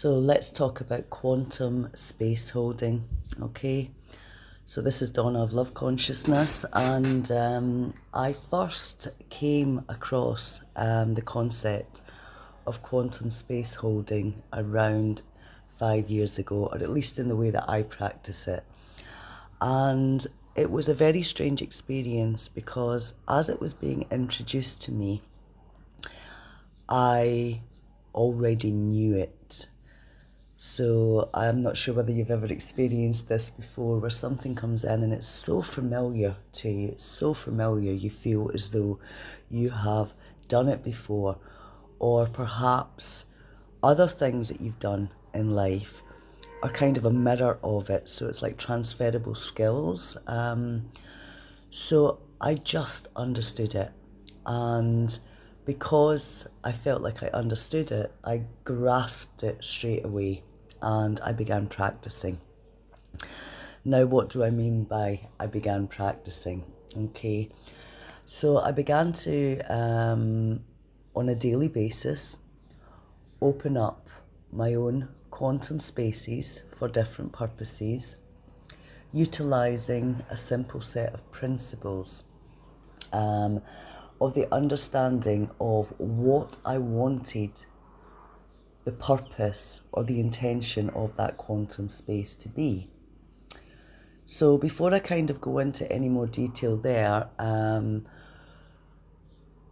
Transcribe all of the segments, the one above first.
So let's talk about quantum space holding, okay? So this is Donna of Love Consciousness, and I first came across the concept of quantum space holding around 5 years ago, or at least in the way that I practice it. And it was a very strange experience because as it was being introduced to me, I already knew it. So I'm not sure whether you've ever experienced this before, where something comes in and it's so familiar to you, it's so familiar you feel as though you have done it before, or perhaps other things that you've done in life are kind of a mirror of it. So it's like transferable skills. So I just understood it. And because I felt like I understood it, I grasped it straight away and I began practicing. Now, what do I mean by I began practicing? Okay, so I began to, on a daily basis, open up my own quantum spaces for different purposes, utilising a simple set of principles of the understanding of what I wanted the purpose or the intention of that quantum space to be. So before I kind of go into any more detail there,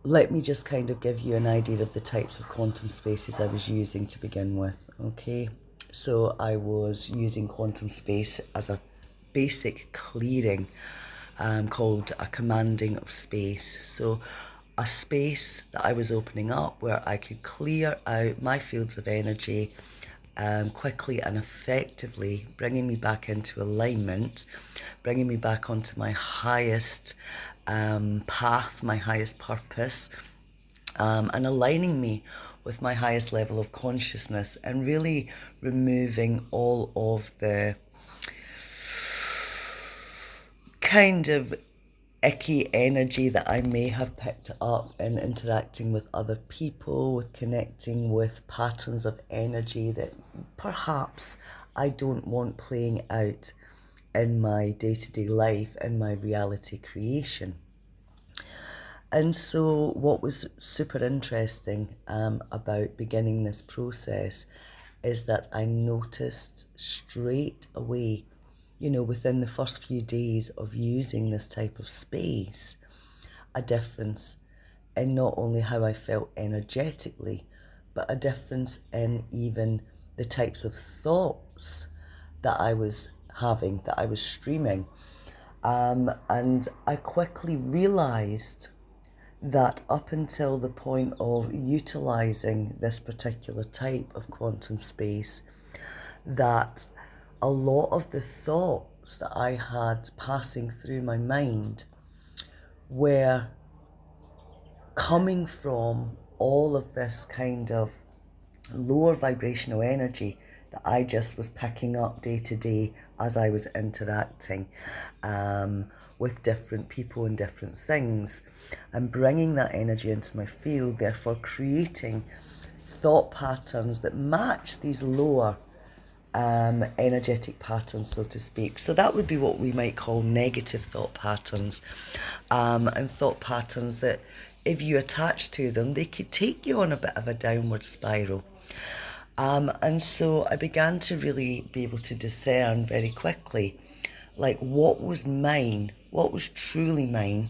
let me just kind of give you an idea of the types of quantum spaces I was using to begin with, okay? So I was using quantum space as a basic clearing called a commanding of space. So a space that I was opening up where I could clear out my fields of energy quickly and effectively, bringing me back into alignment, bringing me back onto my highest path, my highest purpose, and aligning me with my highest level of consciousness, and really removing all of the kind of icky energy that I may have picked up in interacting with other people, with connecting with patterns of energy that perhaps I don't want playing out in my day-to-day life, in my reality creation. And so what was super interesting about beginning this process is that I noticed straight away, within the first few days of using this type of space, a difference in not only how I felt energetically, but a difference in even the types of thoughts that I was having, that I was streaming. And I quickly realised that up until the point of utilising this particular type of quantum space, that a lot of the thoughts that I had passing through my mind were coming from all of this kind of lower vibrational energy that I just was picking up day to day as I was interacting with different people and different things, and bringing that energy into my field, therefore creating thought patterns that match these lower energetic patterns, so to speak. So that would be what we might call negative thought patterns, and thought patterns that if you attach to them, they could take you on a bit of a downward spiral. And so I began to really be able to discern very quickly, like what was mine, what was truly mine,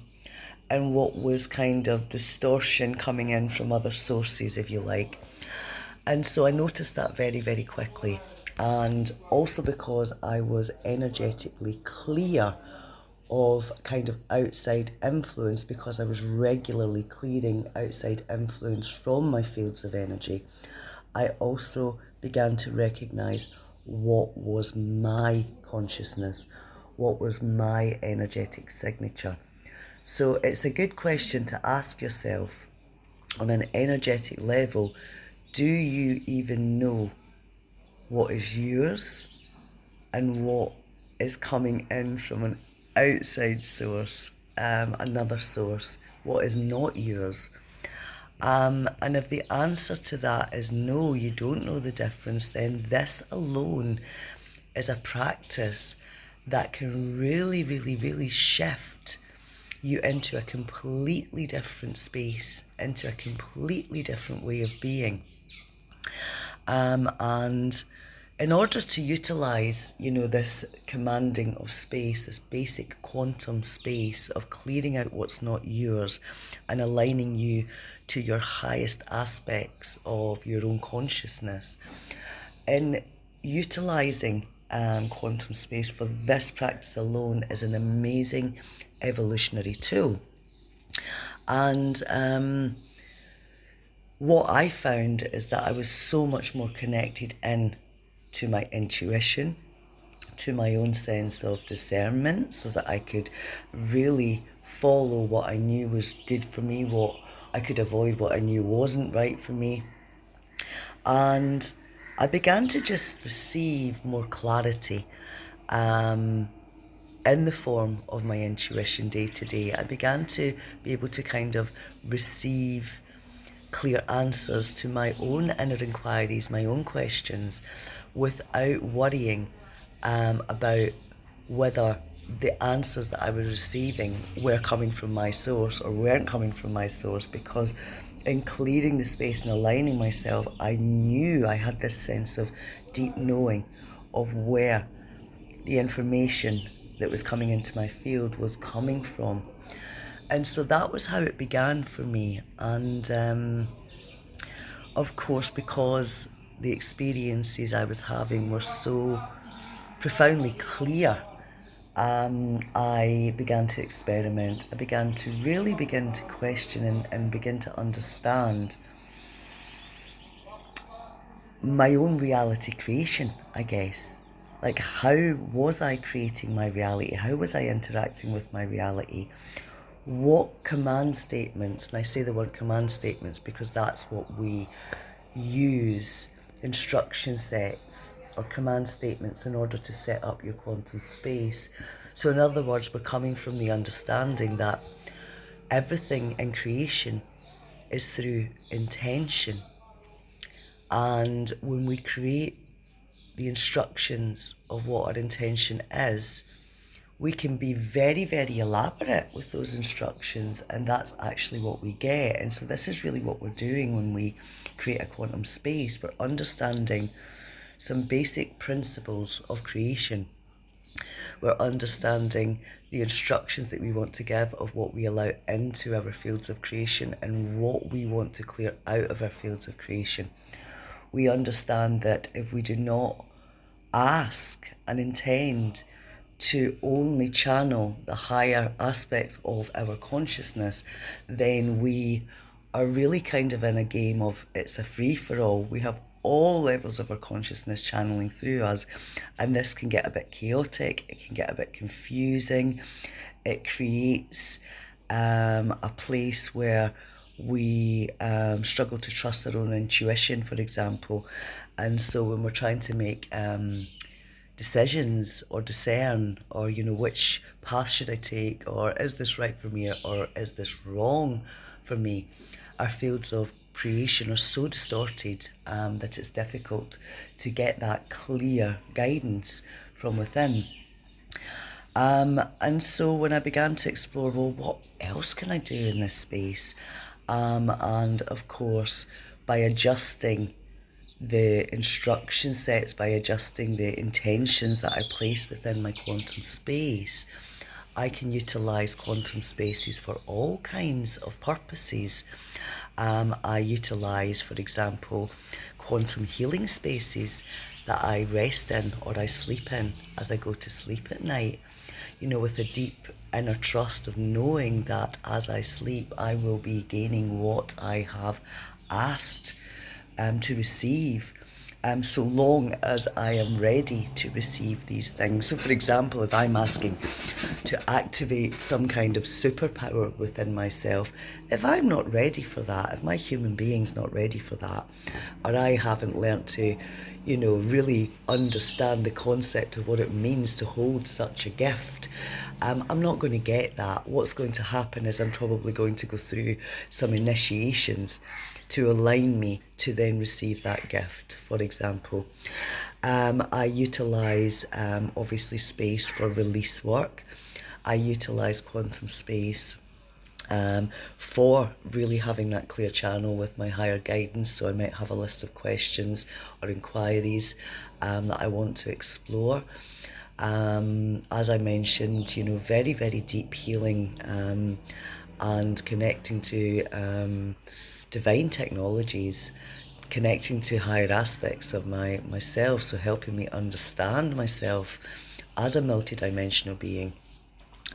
and what was kind of distortion coming in from other sources, if you like. And so I noticed that very, very quickly. And also because I was energetically clear of kind of outside influence, because I was regularly clearing outside influence from my fields of energy, I also began to recognize what was my consciousness, what was my energetic signature. So it's a good question to ask yourself on an energetic level, do you even know what is yours and what is coming in from an outside source, another source, what is not yours? And if the answer to that is no, you don't know the difference, then this alone is a practice that can really, really, really shift you into a completely different space, into a completely different way of being. And in order to utilize, this commanding of space, this basic quantum space of clearing out what's not yours and aligning you to your highest aspects of your own consciousness, in utilizing quantum space for this practice alone is an amazing evolutionary tool. And what I found is that I was so much more connected in to my intuition, to my own sense of discernment, so that I could really follow what I knew was good for me, what I could avoid what I knew wasn't right for me. And I began to just receive more clarity in the form of my intuition day to day. I began to be able to kind of receive clear answers to my own inner inquiries, my own questions, without worrying about whether the answers that I was receiving were coming from my source or weren't coming from my source, because in clearing the space and aligning myself, I knew I had this sense of deep knowing of where the information that was coming into my field was coming from. And so that was how it began for me. And of course, because the experiences I was having were so profoundly clear, I began to experiment. I began to really begin to question and begin to understand my own reality creation, I guess. Like, how was I creating my reality? How was I interacting with my reality? What command statements, and I say the word command statements because that's what we use, instruction sets or command statements in order to set up your quantum space. So in other words, we're coming from the understanding that everything in creation is through intention. And when we create the instructions of what our intention is, we can be very, very elaborate with those instructions, and that's actually what we get. And so this is really what we're doing when we create a quantum space. We're understanding some basic principles of creation. We're understanding the instructions that we want to give of what we allow into our fields of creation and what we want to clear out of our fields of creation. We understand that if we do not ask and intend to only channel the higher aspects of our consciousness, then we are really kind of in a game of it's a free-for-all. We have all levels of our consciousness channeling through us, and this can get a bit chaotic, it can get a bit confusing. It creates a place where we struggle to trust our own intuition, for example. And so when we're trying to make decisions or discern, or which path should I take, or is this right for me, or is this wrong for me, our fields of creation are so distorted that it's difficult to get that clear guidance from within. And so when I began to explore, well, what else can I do in this space? And of course, by adjusting the instruction sets, by adjusting the intentions that I place within my quantum space, I can utilize quantum spaces for all kinds of purposes. I utilize, for example, quantum healing spaces that I rest in or I sleep in as I go to sleep at night, with a deep inner trust of knowing that as I sleep, I will be gaining what I have asked to receive, so long as I am ready to receive these things. So for example, if I'm asking to activate some kind of superpower within myself, if I'm not ready for that, if my human being's not ready for that, or I haven't learnt to, really understand the concept of what it means to hold such a gift. I'm not going to get that. What's going to happen is I'm probably going to go through some initiations to align me to then receive that gift. For example, I utilise obviously space for release work. I utilise quantum space for really having that clear channel with my higher guidance. So I might have a list of questions or inquiries that I want to explore. As I mentioned, very, very deep healing and connecting to divine technologies, connecting to higher aspects of myself, so helping me understand myself as a multidimensional being,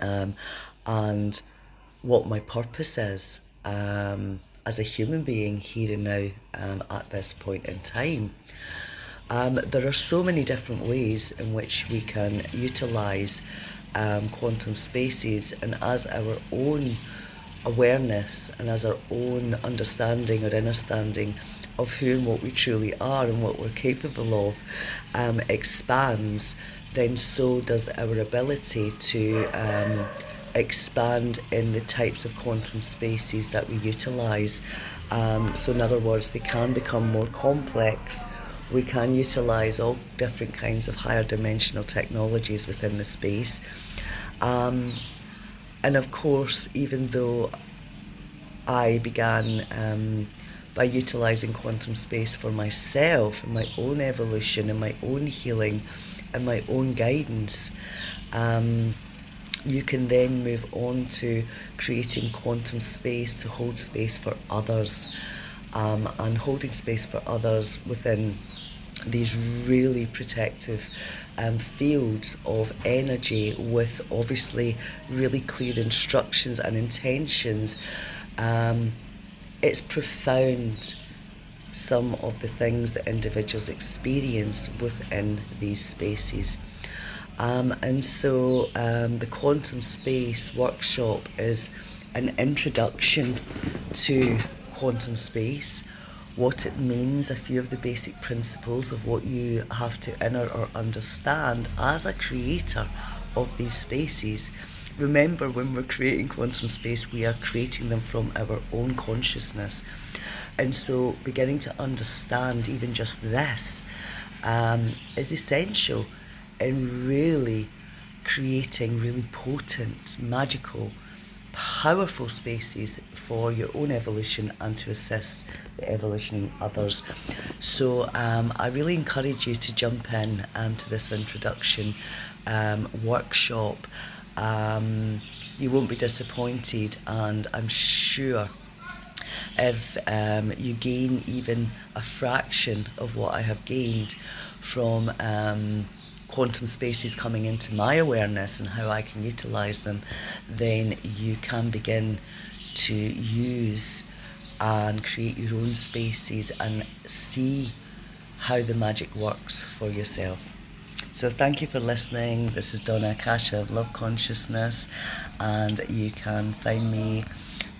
and what my purpose is as a human being here and now at this point in time. There are so many different ways in which we can utilise quantum spaces, and as our own awareness and as our own understanding or understanding of who and what we truly are and what we're capable of expands, then so does our ability to expand in the types of quantum spaces that we utilise. So in other words, they can become more complex. We can utilise all different kinds of higher dimensional technologies within the space. And of course, even though I began by utilising quantum space for myself and my own evolution and my own healing and my own guidance, you can then move on to creating quantum space to hold space for others, and holding space for others within these really protective fields of energy with obviously really clear instructions and intentions. It's profound, some of the things that individuals experience within these spaces. And so the Quantum Space workshop is an introduction to quantum space, what it means, a few of the basic principles of what you have to inner or understand as a creator of these spaces. Remember, when we're creating quantum space, we are creating them from our own consciousness. And so beginning to understand even just this is essential in really creating really potent, magical, powerful spaces for your own evolution and to assist the evolution in others. So I really encourage you to jump in to this introduction workshop. You won't be disappointed, and I'm sure if you gain even a fraction of what I have gained from quantum spaces coming into my awareness and how I can utilise them, then you can begin to use and create your own spaces and see how the magic works for yourself. So thank you for listening. This is Donna Akasha of Love Consciousness, and you can find me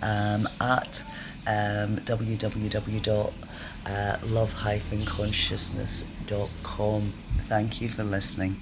at www.love-consciousness.com. Thank you for listening.